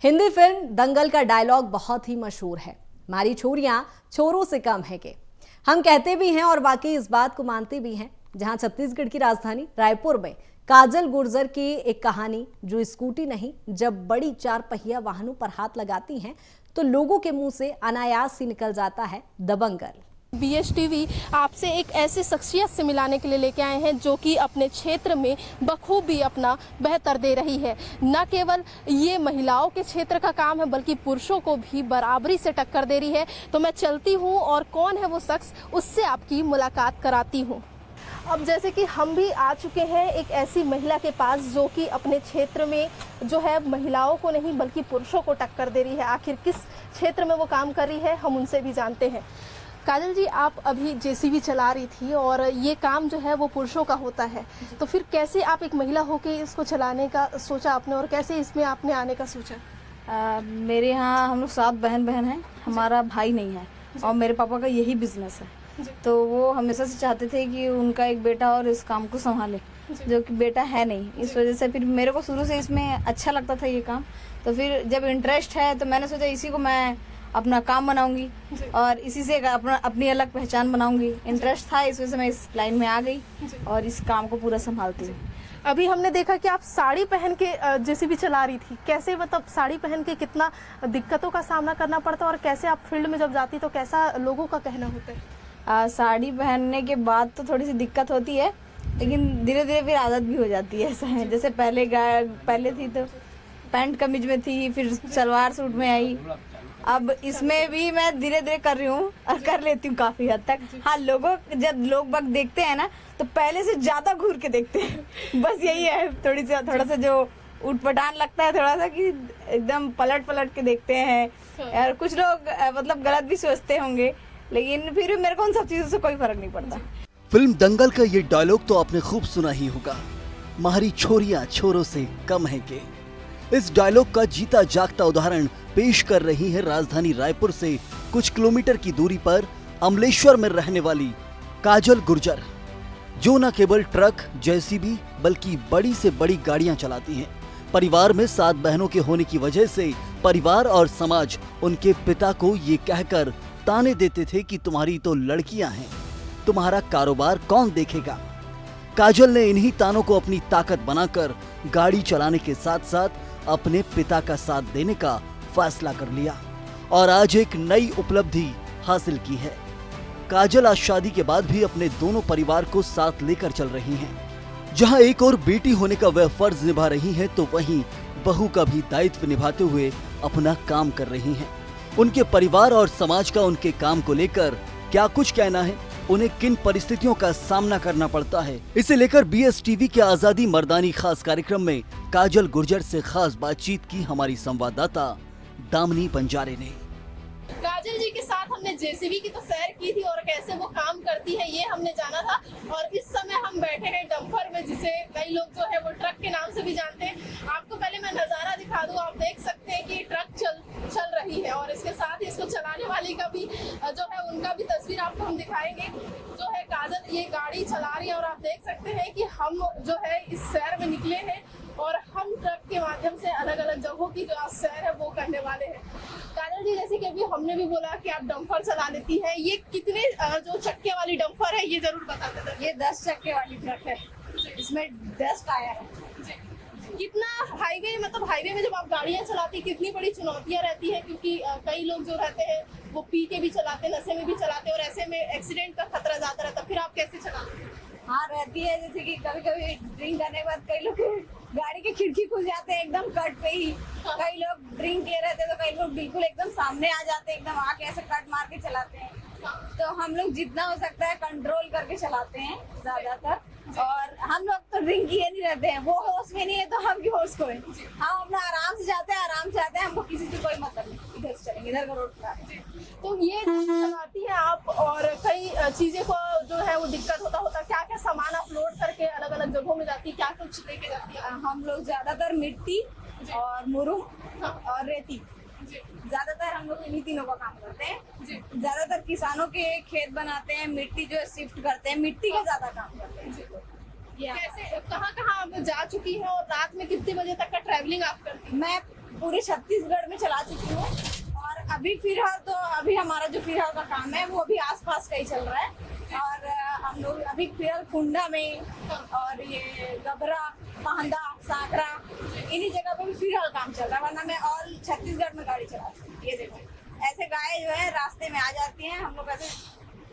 Hindi film दंगल का dialogue बहुत ही मशहूर है, हमारी छोरियां छोरों से कम है के। हम कहते भी हैं और वाकई इस बात को मानते भी हैं। जहां छत्तीसगढ़ की राजधानी रायपुर में काजल गुर्जर की एक कहानी, जो स्कूटी नहीं जब बड़ी 4 पहिया वाहनों पर हाथ लगाती हैं तो लोगों के मुंह से अनायास ही निकल जाता है दबंगल। BSTV आपसे एक ऐसे शख्सियत से मिलाने के लिए लेके आए हैं जो कि अपने क्षेत्र में बखूबी अपना बेहतर दे रही है। न केवल ये महिलाओं के क्षेत्र का काम है बल्कि पुरुषों को भी बराबरी से टक्कर दे रही है। तो मैं चलती हूँ और कौन है वो शख्स, उससे आपकी मुलाकात कराती हूँ। अब जैसे कि हम भी आ चुके हैं एक ऐसी महिला के पास जो कि अपने क्षेत्र में जो है महिलाओं को नहीं बल्कि पुरुषों को टक्कर दे रही है। आखिर किस क्षेत्र में वो काम कर रही है, हम उनसे भी जानते हैं। काजल जी, आप अभी JCB चला रही थी और ये काम जो है वो पुरुषों का होता है, तो फिर कैसे आप एक महिला होके इसको चलाने का सोचा आपने और कैसे इसमें आपने आने का सोचा? मेरे यहाँ हम लोग 7 बहन हैं, हमारा भाई नहीं है और मेरे पापा का यही बिजनेस है। तो वो हमेशा से चाहते थे कि उनका एक बेटा और इस काम को संभाले, जो कि बेटा है नहीं। इस वजह से फिर मेरे को शुरू से इसमें अच्छा लगता था ये काम। तो फिर जब इंटरेस्ट है तो मैंने सोचा इसी को मैं अपना काम बनाऊंगी और इसी से अपनी अलग पहचान बनाऊंगी। इंटरेस्ट था, इस वजह से मैं इस लाइन में आ गई और इस काम को पूरा संभालती हूँ। अभी हमने देखा कि आप साड़ी पहन के JCB चला रही थी। कैसे, मतलब साड़ी पहन के कितना दिक्कतों का सामना करना पड़ता है और कैसे आप फील्ड में जब जाती तो कैसा लोगों का कहना होता है? साड़ी पहनने के बाद तो थोड़ी सी दिक्कत होती है, लेकिन धीरे धीरे फिर आदत भी हो जाती है। ऐसा है, जैसे पहले थी तो पैंट कमीज में थी, फिर सलवार सूट में आई। अब इसमें भी मैं धीरे धीरे कर रही हूँ और कर लेती हूँ काफी हद तक। हाँ, जब लोग बाग देखते हैं ना तो पहले से ज्यादा घूर के देखते हैं। बस यही है, थोड़ा सा जो उटपटांग लगता है, थोड़ा सा कि एकदम पलट के देखते हैं। और कुछ लोग मतलब गलत भी सोचते होंगे, लेकिन फिर मेरे को उन सब चीजों से कोई फर्क नहीं पड़ता। फिल्म दंगल का ये डायलॉग तो आपने खूब सुना ही होगा, हमारी छोरियां छोरों से कम है के। इस डायलॉग का जीता जागता उदाहरण पेश कर रही है राजधानी रायपुर से कुछ किलोमीटर की दूरी पर अमलेश्वर में रहने वाली काजल गुर्जर, जो न केवल ट्रक JCB बल्कि बड़ी से बड़ी गाड़ियां चलाती हैं। परिवार में 7 बहनों के होने की वजह से परिवार और समाज उनके पिता को ये कहकर ताने देते थे कि तुम्हारी तो लड़कियां हैं, तुम्हारा कारोबार कौन देखेगा। काजल ने इन्हीं तानों को अपनी ताकत बनाकर गाड़ी चलाने के साथ साथ अपने पिता का साथ देने का फैसला कर लिया और आज एक नई उपलब्धि हासिल की है। काजल आज शादी के बाद भी अपने दोनों परिवार को साथ लेकर चल रही हैं। जहां एक और बेटी होने का वह फर्ज निभा रही हैं, तो वहीं बहू का भी दायित्व निभाते हुए अपना काम कर रही हैं। उनके परिवार और समाज का उनके काम को लेकर क्या कुछ कहना है, उन्हें किन परिस्थितियों का सामना करना पड़ता है, इसे लेकर BSTV के आजादी मर्दानी खास कार्यक्रम में काजल गुर्जर से खास बातचीत की हमारी संवाददाता दामिनी बंजारे ने। काजल जी के साथ हमने JCB की तो सैर की थी और कैसे वो काम करती है ये हमने जाना था। और इस समय हम बैठे हैं डंपर में, जिसे कई लोग जो है वो ट्रक के नाम से भी जानते हैं। आपको पहले मैं नजारा दिखा दूं, आप देख सकते हैं कि ट्रक चल रही है और इसके साथ ही इसको चलाने वाली का भी जो है उनका भी तस्वीर आपको हम दिखाएंगे। जो है काजल ये गाड़ी चला रही है और आप देख सकते हैं कि हम जो है इस सैर में निकले हैं और हम ट्रक के माध्यम से अलग अलग जगहों की जो आज सैर है वो करने वाले हैं। काजल जी, जैसे कि अभी हमने भी बोला कि आप डंपर चला लेती हैं, ये कितने जो चक्के वाली डंपर है ये जरूर बता देते। ये 10 चक्के वाली ट्रक है, इसमें 10 टायर है। कितना हाईवे में जब आप गाड़ियां चलाती कितनी बड़ी चुनौतियां रहती है, क्योंकि कई लोग जो रहते हैं वो पी के भी चलाते, नशे में भी चलाते और ऐसे में एक्सीडेंट का खतरा ज्यादा रहता, फिर आप कैसे चलाते हैं? हाँ, रहती है। जैसे कि कभी कभी ड्रिंक करने के बाद कई लोग गाड़ी की खिड़की खुल जाते हैं एकदम कट पे ही। कई लोग ड्रिंक ले रहे थे तो कई लोग बिल्कुल एकदम सामने आ जाते हैं, एकदम आके ऐसे कट मार के चलाते हैं। तो हम लोग जितना हो सकता है कंट्रोल करके चलाते हैं ज्यादातर। और हम लोग तो ड्रिंक किए नहीं रहते हैं, वो होश में नहीं है तो हम क्यों होश को है। हम अपना आराम से जाते हैं, हमको किसी से कोई मतलब नहीं, इधर से चलेंगे, इधर का रोड पर। तो ये चलाती है आप और कई चीजें को जो है वो दिक्कत होता क्या क्या सामान आप लोड करके अलग अलग जगहों में जाती है, क्या कुछ लेके जाती है? हम लोग ज्यादातर मिट्टी और मुरुम और रेती, ज्यादातर हम लोग इन्हीं तीनों का काम करते हैं। ज्यादातर किसानों के खेत बनाते हैं, मिट्टी जो है शिफ्ट करते हैं, मिट्टी का ज्यादा काम करते हैं। कैसे कहाँ आप जा चुकी हैं और रात में कितने बजे तक का ट्रैवलिंग आप करती हैं? मैं पूरे छत्तीसगढ़ में चला चुकी हूँ। और अभी फिलहाल तो अभी हमारा जो फिलहाल का काम है वो अभी आसपास का ही चल रहा है। और हम लोग अभी फिलहाल कुंडा में और ये गबरा, पांदा, साकरा इन्हीं जगह पे भी फिलहाल काम चल रहा है, वरना मैं ऑल छत्तीसगढ़ में गाड़ी चलाती हूँ। ये देखो ऐसे गाय जो है रास्ते में आ जाती हैं, हम लोग ऐसे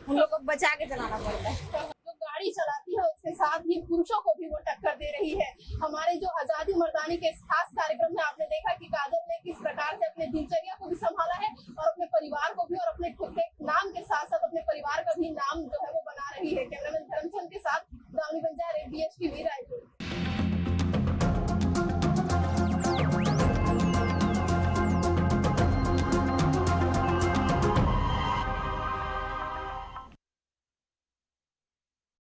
उन लोग को बचा के चलाना पड़ता है। जो गाड़ी चलाती है उसके साथ ही पुरुषों को भी वो टक्कर दे रही है। हमारे जो आजादी मर्दानी के इस खास कार्यक्रम में आपने देखा कि काजल ने किस प्रकार से अपने दिनचर्या को भी संभाला है और अपने परिवार को भी, और अपने खुद के नाम के साथ साथ अपने परिवार का भी नाम जो है वो बना रही है। कैमरामैन धर्मचंद के साथ दावनी बंजारे, BHTV रायपुर।